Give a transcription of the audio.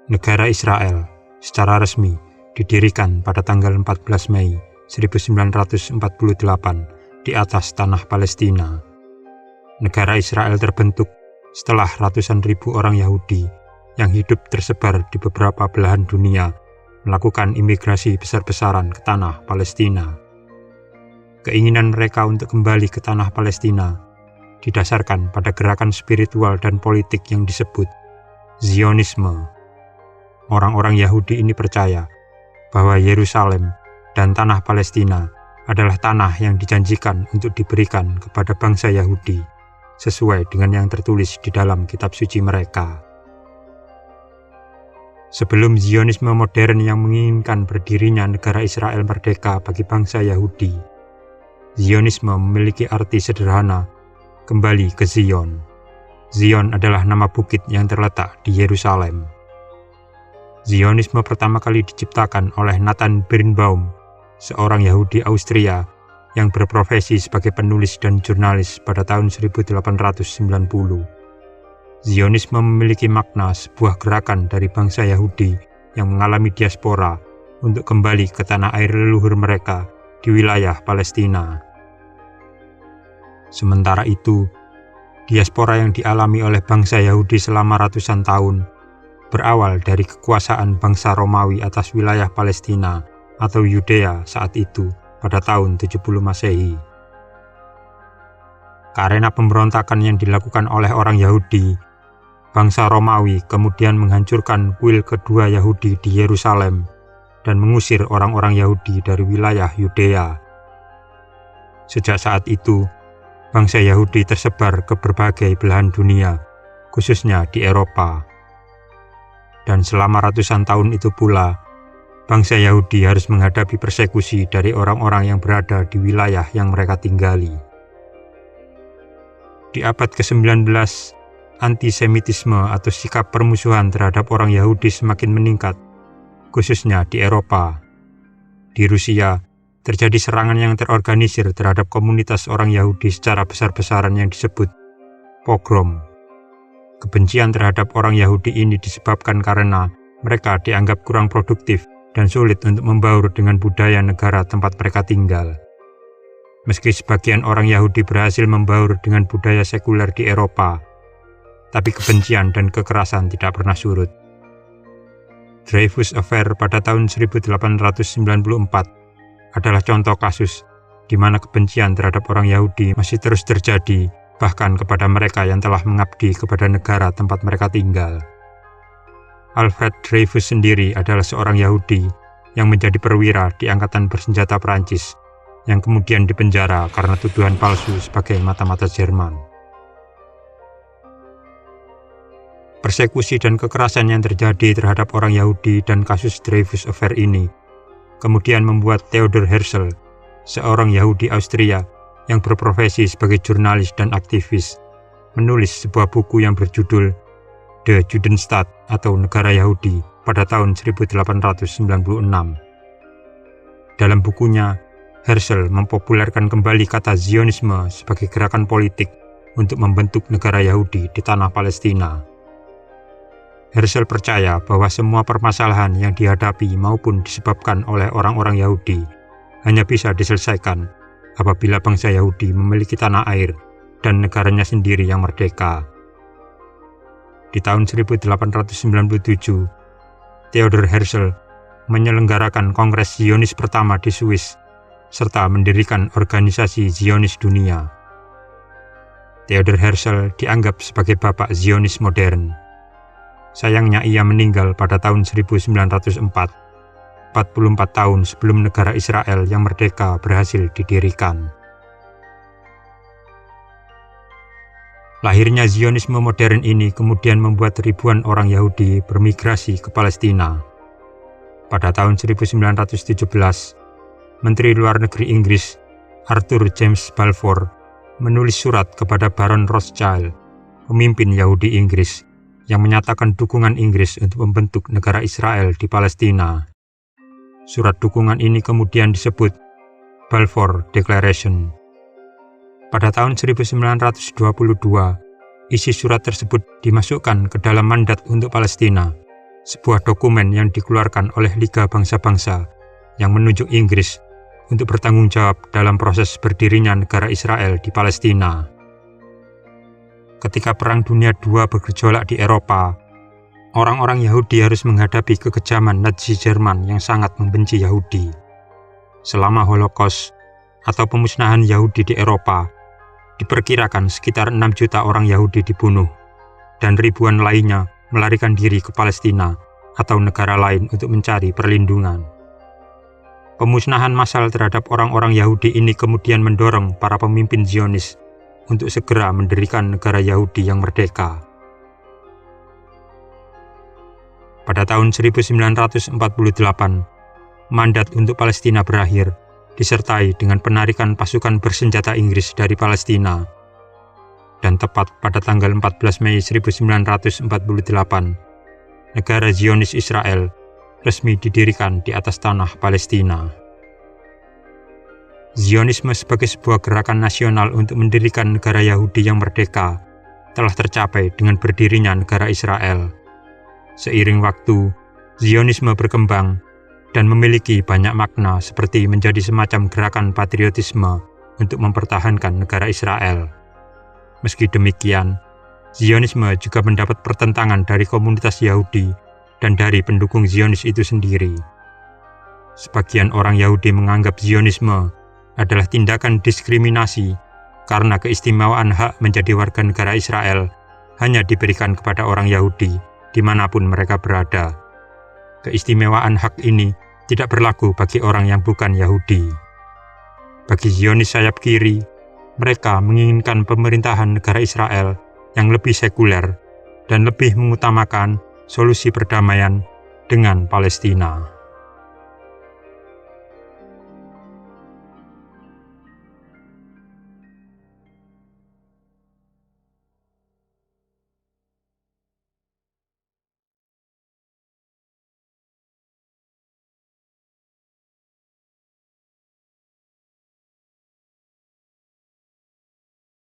Negara Israel secara resmi didirikan pada tanggal 14 Mei 1948 di atas tanah Palestina. Negara Israel terbentuk setelah ratusan ribu orang Yahudi yang hidup tersebar di beberapa belahan dunia melakukan imigrasi besar-besaran ke tanah Palestina. Keinginan mereka untuk kembali ke tanah Palestina didasarkan pada gerakan spiritual dan politik yang disebut Zionisme. Orang-orang Yahudi ini percaya bahwa Yerusalem dan tanah Palestina adalah tanah yang dijanjikan untuk diberikan kepada bangsa Yahudi sesuai dengan yang tertulis di dalam kitab suci mereka. Sebelum Zionisme modern yang menginginkan berdirinya negara Israel merdeka bagi bangsa Yahudi, Zionisme memiliki arti sederhana, kembali ke Zion. Zion adalah nama bukit yang terletak di Yerusalem. Zionisme pertama kali diciptakan oleh Nathan Birnbaum, seorang Yahudi Austria yang berprofesi sebagai penulis dan jurnalis pada tahun 1890. Zionisme memiliki makna sebuah gerakan dari bangsa Yahudi yang mengalami diaspora untuk kembali ke tanah air leluhur mereka di wilayah Palestina. Sementara itu, diaspora yang dialami oleh bangsa Yahudi selama ratusan tahun berawal dari kekuasaan bangsa Romawi atas wilayah Palestina atau Yudea saat itu pada tahun 70 Masehi. Karena pemberontakan yang dilakukan oleh orang Yahudi, bangsa Romawi kemudian menghancurkan kuil kedua Yahudi di Yerusalem dan mengusir orang-orang Yahudi dari wilayah Yudea. Sejak saat itu, bangsa Yahudi tersebar ke berbagai belahan dunia, khususnya di Eropa. Dan selama ratusan tahun itu pula, bangsa Yahudi harus menghadapi persekusi dari orang-orang yang berada di wilayah yang mereka tinggali. Di abad ke-19, antisemitisme atau sikap permusuhan terhadap orang Yahudi semakin meningkat, khususnya di Eropa. Di Rusia, terjadi serangan yang terorganisir terhadap komunitas orang Yahudi secara besar-besaran yang disebut pogrom. Kebencian terhadap orang Yahudi ini disebabkan karena mereka dianggap kurang produktif dan sulit untuk membaur dengan budaya negara tempat mereka tinggal. Meski sebagian orang Yahudi berhasil membaur dengan budaya sekuler di Eropa, tapi kebencian dan kekerasan tidak pernah surut. Dreyfus Affair pada tahun 1894 adalah contoh kasus di mana kebencian terhadap orang Yahudi masih terus terjadi, bahkan kepada mereka yang telah mengabdi kepada negara tempat mereka tinggal. Alfred Dreyfus sendiri adalah seorang Yahudi yang menjadi perwira di Angkatan Bersenjata Prancis, yang kemudian dipenjara karena tuduhan palsu sebagai mata-mata Jerman. Persekusi dan kekerasan yang terjadi terhadap orang Yahudi dan kasus Dreyfus Affair ini kemudian membuat Theodor Herzl, seorang Yahudi Austria yang berprofesi sebagai jurnalis dan aktivis, menulis sebuah buku yang berjudul The Judenstaat atau Negara Yahudi pada tahun 1896. Dalam bukunya, Herzl mempopulerkan kembali kata Zionisme sebagai gerakan politik untuk membentuk negara Yahudi di tanah Palestina. Herzl percaya bahwa semua permasalahan yang dihadapi maupun disebabkan oleh orang-orang Yahudi hanya bisa diselesaikan apabila bangsa Yahudi memiliki tanah air dan negaranya sendiri yang merdeka. Di tahun 1897, Theodor Herzl menyelenggarakan Kongres Zionis pertama di Swiss, serta mendirikan organisasi Zionis dunia. Theodor Herzl dianggap sebagai bapak Zionis modern. Sayangnya ia meninggal pada tahun 1904. 44 tahun sebelum negara Israel yang merdeka berhasil didirikan. Lahirnya Zionisme modern ini kemudian membuat ribuan orang Yahudi bermigrasi ke Palestina. Pada tahun 1917, Menteri Luar Negeri Inggris Arthur James Balfour menulis surat kepada Baron Rothschild, pemimpin Yahudi Inggris, yang menyatakan dukungan Inggris untuk membentuk negara Israel di Palestina. Surat dukungan ini kemudian disebut Balfour Declaration. Pada tahun 1922, isi surat tersebut dimasukkan ke dalam mandat untuk Palestina sebuah dokumen yang dikeluarkan oleh Liga Bangsa-Bangsa yang menunjuk Inggris untuk bertanggung jawab dalam proses berdirinya negara Israel di Palestina. Ketika Perang Dunia II bergejolak di Eropa, orang-orang Yahudi harus menghadapi kekejaman Nazi Jerman yang sangat membenci Yahudi. Selama Holocaust atau pemusnahan Yahudi di Eropa, diperkirakan sekitar 6 juta orang Yahudi dibunuh, dan ribuan lainnya melarikan diri ke Palestina atau negara lain untuk mencari perlindungan. Pemusnahan massal terhadap orang-orang Yahudi ini kemudian mendorong para pemimpin Zionis untuk segera mendirikan negara Yahudi yang merdeka. Pada tahun 1948, mandat untuk Palestina berakhir, disertai dengan penarikan pasukan bersenjata Inggris dari Palestina. Dan tepat pada tanggal 14 Mei 1948, negara Zionis Israel resmi didirikan di atas tanah Palestina. Zionisme sebagai sebuah gerakan nasional untuk mendirikan negara Yahudi yang merdeka telah tercapai dengan berdirinya negara Israel. Seiring waktu, Zionisme berkembang dan memiliki banyak makna seperti menjadi semacam gerakan patriotisme untuk mempertahankan negara Israel. Meski demikian, Zionisme juga mendapat pertentangan dari komunitas Yahudi dan dari pendukung Zionis itu sendiri. Sebagian orang Yahudi menganggap Zionisme adalah tindakan diskriminasi karena keistimewaan hak menjadi warga negara Israel hanya diberikan kepada orang Yahudi dimanapun mereka berada. Keistimewaan hak ini tidak berlaku bagi orang yang bukan Yahudi. Bagi Zionis sayap kiri, mereka menginginkan pemerintahan negara Israel yang lebih sekuler dan lebih mengutamakan solusi perdamaian dengan Palestina.